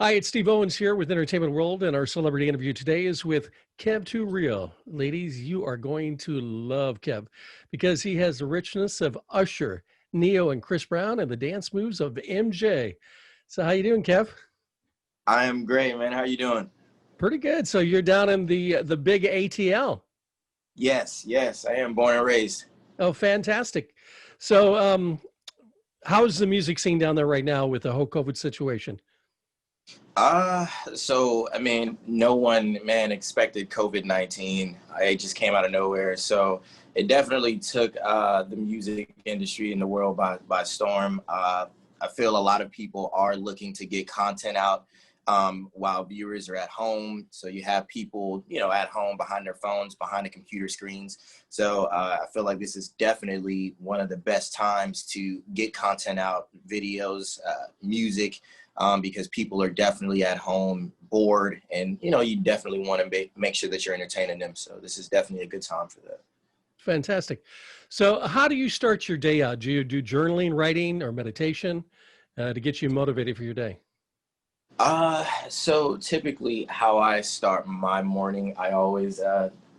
Hi, it's Steve Owens here with Entertainment World, and our celebrity interview today is with Kev Too Real. Ladies, you are going to love Kev because he has the richness of Usher, Neo, and Chris Brown, and the dance moves of MJ. So, how you doing, Kev? I am great, man. How you doing? Pretty good. So, you're down in the big ATL. Yes, I am born and raised. Oh, fantastic. So, how's the music scene down there right now with the whole COVID situation? So I mean, no one, man, expected COVID-19. It just came out of nowhere. So it definitely took the music industry in the world by storm. I feel a lot of people are looking to get content out while viewers are at home. So you have people, at home behind their phones, behind the computer screens. So I feel like this is definitely one of the best times to get content out, videos, music, because people are definitely at home bored, and you definitely want to make sure that you're entertaining them. So this is definitely a good time for that. Fantastic. So, how do you start your day out? Do you do journaling, writing, or meditation to get you motivated for your day? So typically how I start my morning, I always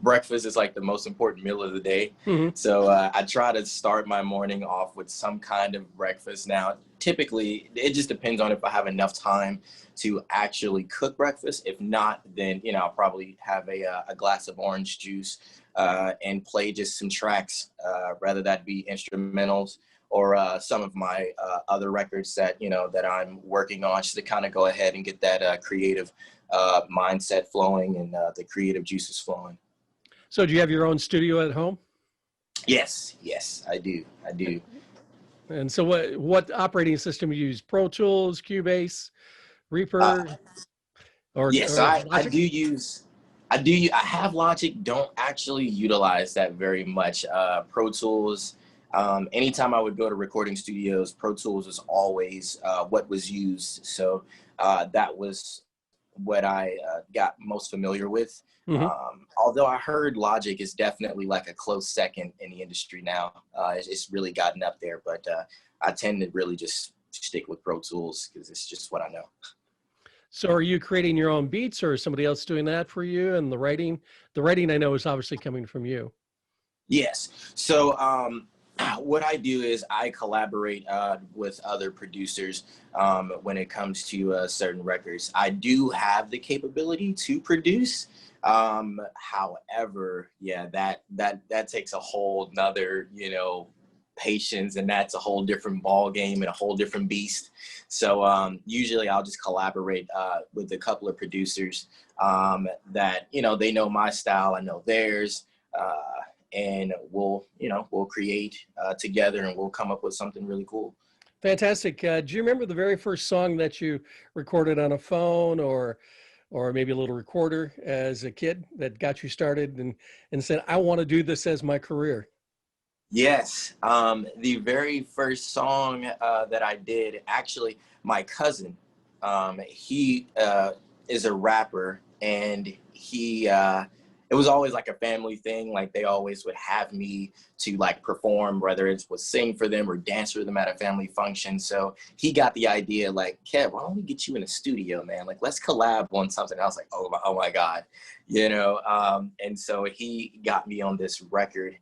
breakfast is like the most important meal of the day. Hmm. So I try to start my morning off with some kind of breakfast. Now, typically it just depends on if I have enough time to actually cook breakfast. If not, then I'll probably have a glass of orange juice and play just some tracks, rather that be instrumentals or some of my other records that that I'm working on, just to kind of go ahead and get that creative mindset flowing and the creative juices flowing. So, do you have your own studio at home? Yes, I do. And so, what operating system you use? Pro Tools, Cubase, Uh, Reaper, or, yes, or I do Logic? use. I have Logic. Don't actually utilize that very much. Pro Tools. Anytime I would go to recording studios, Pro Tools was always what was used. So that was what I got most familiar with. Hmm. Although I heard Logic is definitely like a close second in the industry now. It's really gotten up there, but I tend to really just stick with Pro Tools because it's just what I know. So, are you creating your own beats, or is somebody else doing that for you? And the writing I know is obviously coming from you. Yes. So what I do is I collaborate with other producers when it comes to certain records. I do have the capability to produce. However, yeah, that takes a whole nother, patience, and that's a whole different ball game and a whole different beast. So usually I'll just collaborate with a couple of producers that they know my style, I know theirs. And we'll create together, and we'll come up with something really cool. Fantastic. Do you remember the very first song that you recorded on a phone or maybe a little recorder as a kid that got you started and said, I want to do this as my career? Yes, the very first song that I did, actually, my cousin, he is a rapper, and it was always like a family thing. Like they always would have me to like perform, whether it was sing for them or dance for them at a family function. So he got the idea, like, Kev, why don't we get you in a studio, man? Like, let's collab on something. I was like, oh my God, and so he got me on this record.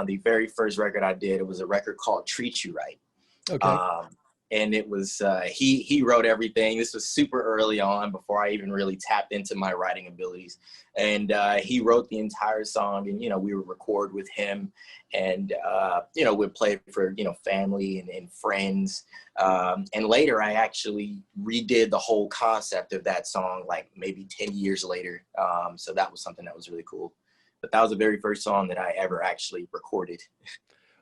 The very first record I did, it was a record called Treat You Right. Okay. Um, and it was he wrote everything. This was super early on, before I even really tapped into my writing abilities. And he wrote the entire song, and we would record with him, and we'd play for family and friends. And later, I actually redid the whole concept of that song, like maybe 10 years later. So that was something that was really cool. But that was the very first song that I ever actually recorded.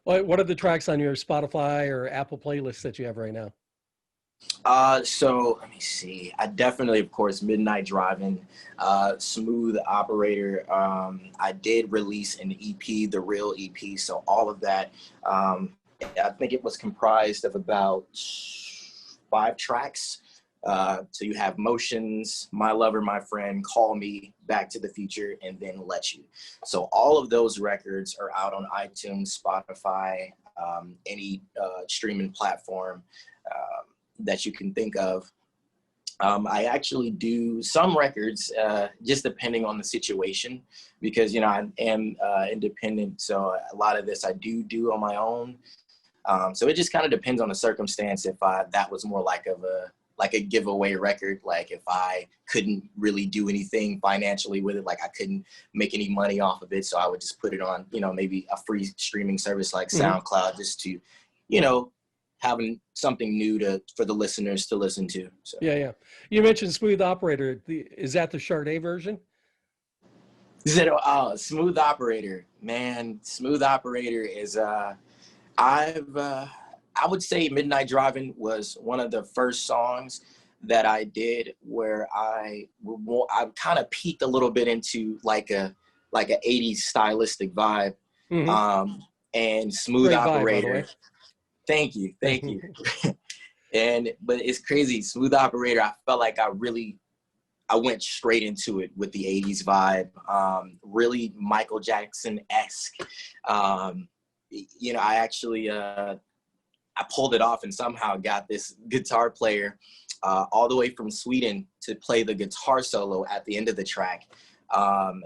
What are the tracks on your Spotify or Apple playlist that you have right now? So let me see. I definitely, of course, Midnight Driving, Smooth Operator. I did release an EP, the real EP. So all of that, I think it was comprised of about 5 tracks. So you have Motions, My Lover, My Friend, Call Me, Back to the Future, and then Let You. So all of those records are out on iTunes, Spotify, any streaming platform that you can think of. I actually do some records, just depending on the situation, because I am independent. So a lot of this I do on my own. So it just kind of depends on the circumstance. If that was more like a giveaway record, like if I couldn't really do anything financially with it, like I couldn't make any money off of it, so I would just put it on, maybe a free streaming service like SoundCloud, just to, having something new for the listeners to listen to. So. Yeah. You mentioned Smooth Operator. Is that the Sade version? Smooth Operator, man. Smooth Operator is I would say Midnight Driving was one of the first songs that I did where I kind of peeked a little bit into like a 80s stylistic vibe. And Smooth Great Operator. Vibe, by the way. Thank you. But it's crazy. Smooth Operator, I felt like I went straight into it with the 80s vibe. Really Michael Jackson-esque. I actually I pulled it off and somehow got this guitar player all the way from Sweden to play the guitar solo at the end of the track.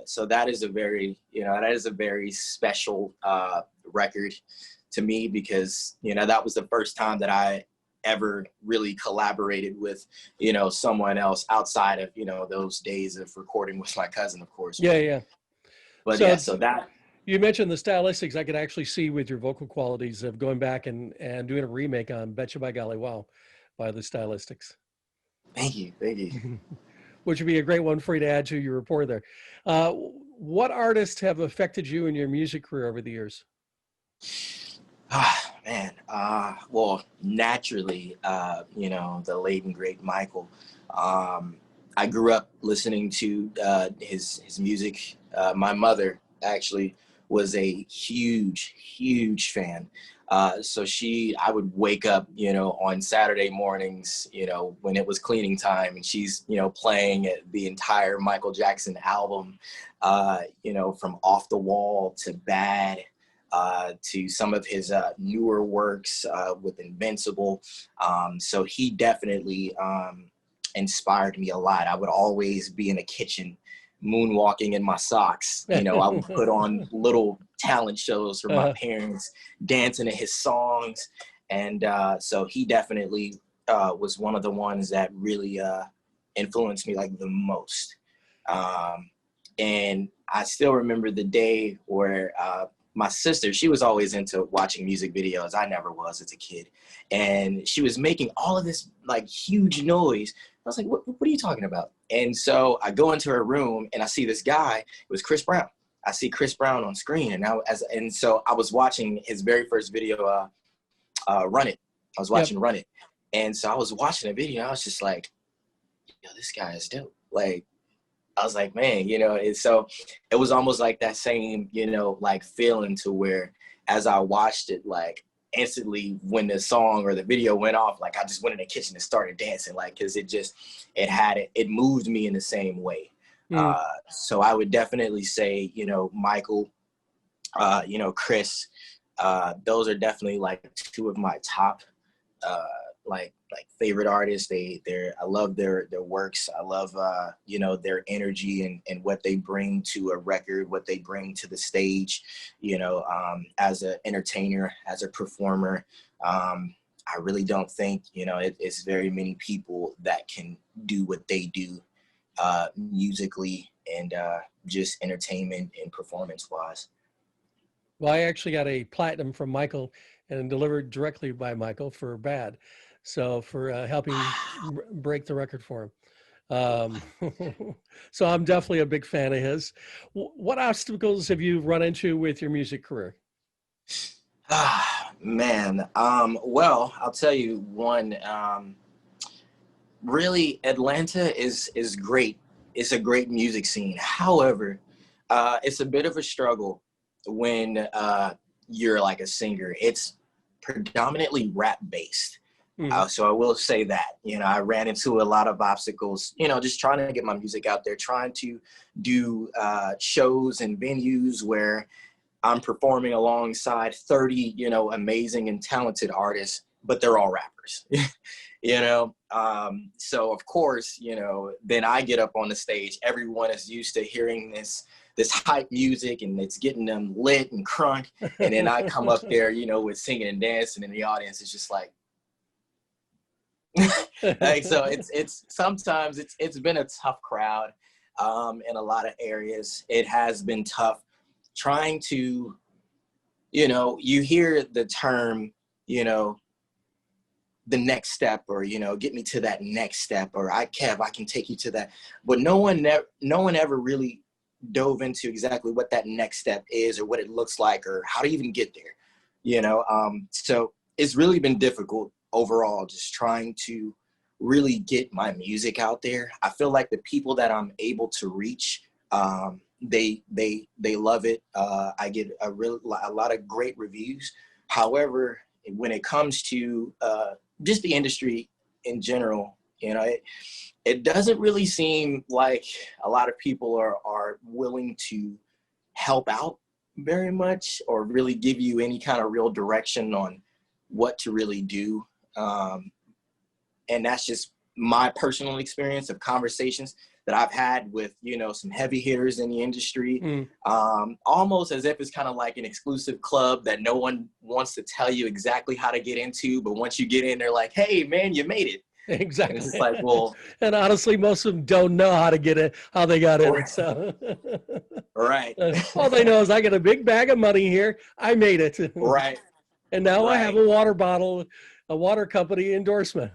So that is a very special record to me, because, that was the first time that I ever really collaborated with, someone else outside of, those days of recording with my cousin, of course. Yeah. But so that. You mentioned the stylistics. I could actually see with your vocal qualities of going back and doing a remake on Betcha by Golly Wow by the Stylistics. Thank you. Which would be a great one for you to add to your report there. What artists have affected you in your music career over the years? Man. Well, naturally, the late and great Michael. I grew up listening to his music. My mother actually was a huge fan. So I would wake up, on Saturday mornings, when it was cleaning time, and she's, playing the entire Michael Jackson album, from Off the Wall to Bad, to some of his newer works with Invincible. So he definitely inspired me a lot. I would always be in the kitchen moonwalking in my socks. I would put on little talent shows for my parents, dancing to his songs. And so he definitely was one of the ones that really influenced me like the most. And I still remember the day where my sister, she was always into watching music videos. I never was as a kid. And she was making all of this like huge noise. I was like, what are you talking about? And so I go into her room and I see this guy. It was Chris Brown. I see Chris Brown on screen. And so I was watching his very first video, Run It. I was watching Run It. And so I was watching the video. I was just like, this guy is dope. Like, I was like, man, and so it was almost like that same, like feeling to where as I watched it, like instantly when the song or the video went off, like I just went in the kitchen and started dancing, like, cause it moved me in the same way. So I would definitely say, Michael, Chris, those are definitely like two of my top, like favorite artists. I love their works. I love, their energy and what they bring to a record, what they bring to the stage, as an entertainer, as a performer. I really don't think, it's very many people that can do what they do, musically and just entertainment and performance wise. Well, I actually got a platinum from Michael and delivered directly by Michael for Bad. So for helping break the record for him. So I'm definitely a big fan of his. What obstacles have you run into with your music career? Man. Well, I'll tell you one, really Atlanta is great. It's a great music scene. However, it's a bit of a struggle when you're like a singer. It's predominantly rap based. So I will say that, I ran into a lot of obstacles, just trying to get my music out there, trying to do shows and venues where I'm performing alongside 30, amazing and talented artists, but they're all rappers. you know. So of course, you know, then I get up on the stage. Everyone is used to hearing this hype music, and it's getting them lit and crunk. And then I come up there, you know, with singing and dancing, and the audience is just like, like, so it's sometimes it's been a tough crowd in a lot of areas. It has been tough trying to, you know, you hear the term, you know, the next step, or, you know, get me to that next step, or Kev, I can take you to that. But no one ever really dove into exactly what that next step is, or what it looks like, or how to even get there, you know. So it's really been difficult overall, just trying to really get my music out there. I feel like the people that I'm able to reach, they love it. I get a lot of great reviews. However, when it comes to just the industry in general, you know, it doesn't really seem like a lot of people are willing to help out very much, or really give you any kind of real direction on what to really do. And that's just my personal experience of conversations that I've had with, you know, some heavy hitters in the industry, almost as if it's kind of like an exclusive club that no one wants to tell you exactly how to get into. But once you get in, they're like, hey, man, you made it. Exactly. And it's like, well, and honestly, most of them don't know how to get it, how they got in. So, right. All they know is I got a big bag of money here. I made it. Right. And now I have a water bottle, a water company endorsement.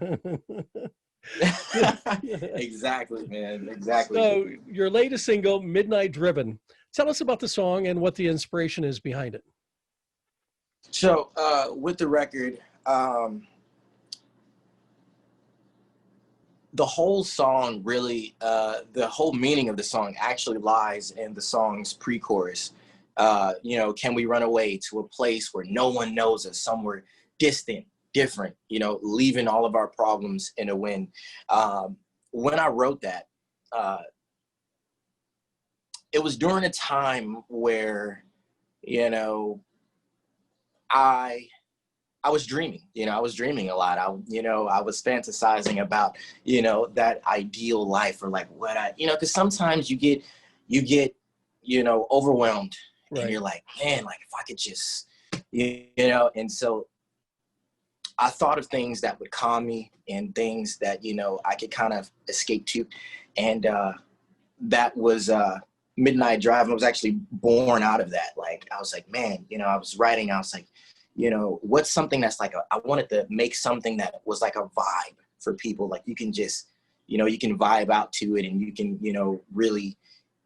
Exactly, man. Exactly. So your latest single, Midnight Driven. Tell us about the song and what the inspiration is behind it. So with the record, the whole song really, the whole meaning of the song actually lies in the song's pre-chorus. You know, can we run away to a place where no one knows us, somewhere distant, different, you know, leaving all of our problems in the wind. When I wrote that, it was during a time where, you know, I was dreaming, you know, I was dreaming a lot. I was fantasizing about, you know, that ideal life, or like what you know, because sometimes you get, you know, overwhelmed, right, and you're like, man, like if I could just, you know, and so I thought of things that would calm me, and things that, you know, I could kind of escape to. And that was Midnight Drive. And I was actually born out of that. Like, I was like, man, you know, I was writing, I was like, you know, what's something that's like, I wanted to make something that was like a vibe for people. Like, you can just, you know, you can vibe out to it, and you can, you know, really,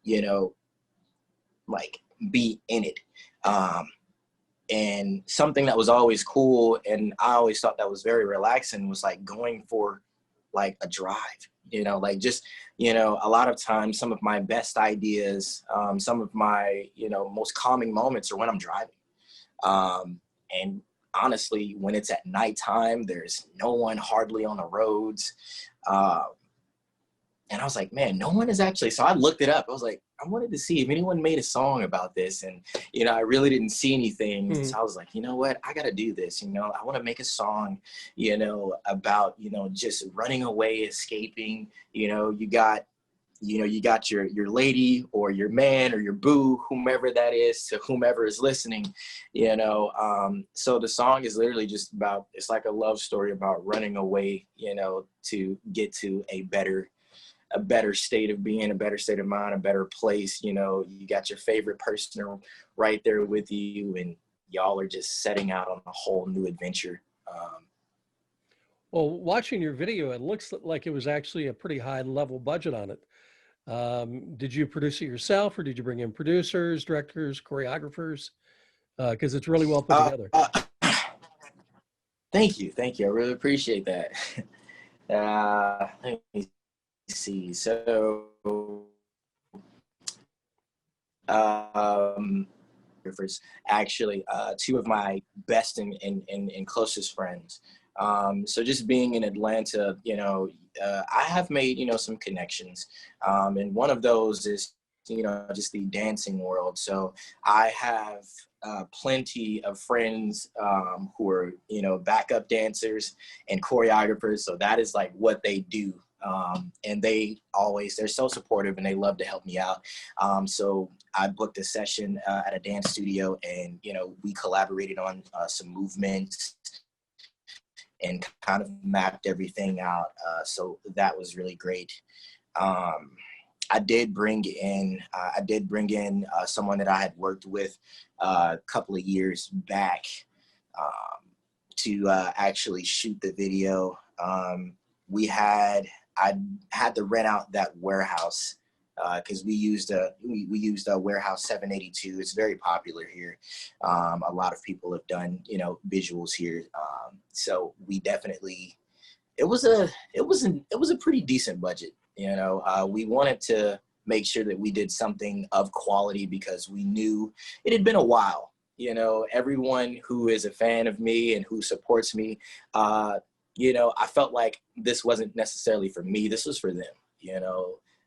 you know, like be in it. And something that was always cool, and I always thought that was very relaxing, was like going for like a drive, you know, like just, you know, a lot of times some of my best ideas, some of my, you know, most calming moments are when I'm driving. And honestly, when it's at nighttime, there's no one hardly on the roads. And I was like, man, no one is actually, so I looked it up. I was like, I wanted to see if anyone made a song about this. And, you know, I really didn't see anything. So I was like, you know what, I got to do this. You know, I want to make a song, you know, about, you know, just running away, escaping. You know, you got your lady, or your man, or your boo, whomever that is, to whomever is listening, you know. So the song is literally just about, it's like a love story about running away, you know, to get to a better state of being, a better state of mind, a better place. You know, you got your favorite person right there with you, and y'all are just setting out on a whole new adventure. Well, watching your video, it looks like it was actually a pretty high level budget on it. Did you produce it yourself, or did you bring in producers, directors, choreographers? Because it's really well put together. Thank you. I really appreciate that. Let me see. So, actually, two of my best and closest friends. So just being in Atlanta, you know, I have made, you know, some connections. And one of those is just the dancing world. So I have plenty of friends who are, backup dancers and choreographers. So that is like what they do. And they're so supportive and they love to help me out. So I booked a session at a dance studio, and, we collaborated on some movements and kind of mapped everything out. So that was really great. I did bring in someone that I had worked with a couple of years back to actually shoot the video. I had to rent out that warehouse because we used a warehouse 782. It's very popular here. A lot of people have done visuals here. So we definitely, it was a pretty decent budget. We wanted to make sure that we did something of quality because we knew it had been a while. Everyone who is a fan of me and who supports me, I felt like this wasn't necessarily for me. This was for them.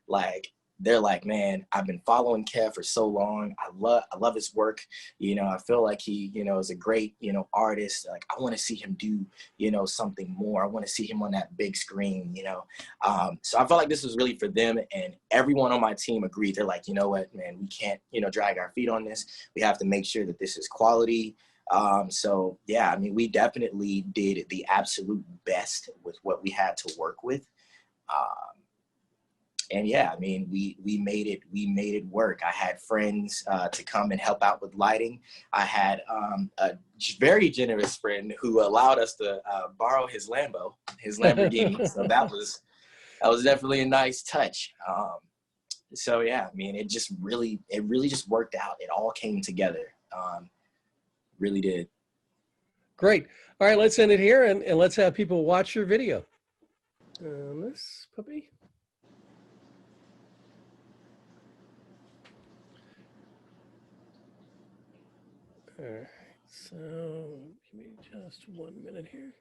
Like they're like, man, I've been following Kev for so long. I love his work. I feel like he, is a great, artist. Like I want to see him do, something more. I want to see him on that big screen, So I felt like this was really for them, and everyone on my team agreed. They're like, you know what, man, we can't, drag our feet on this. We have to make sure that this is quality. So yeah, I mean, we definitely did the absolute best with what we had to work with. And yeah, I mean, we made it work. I had friends to come and help out with lighting. I had a very generous friend who allowed us to borrow his Lamborghini. So that was definitely a nice touch. So yeah, I mean, it really just worked out. It all came together. Really did. Great. All right, let's end it here and let's have people watch your video. This puppy. All right, so give me just 1 minute here.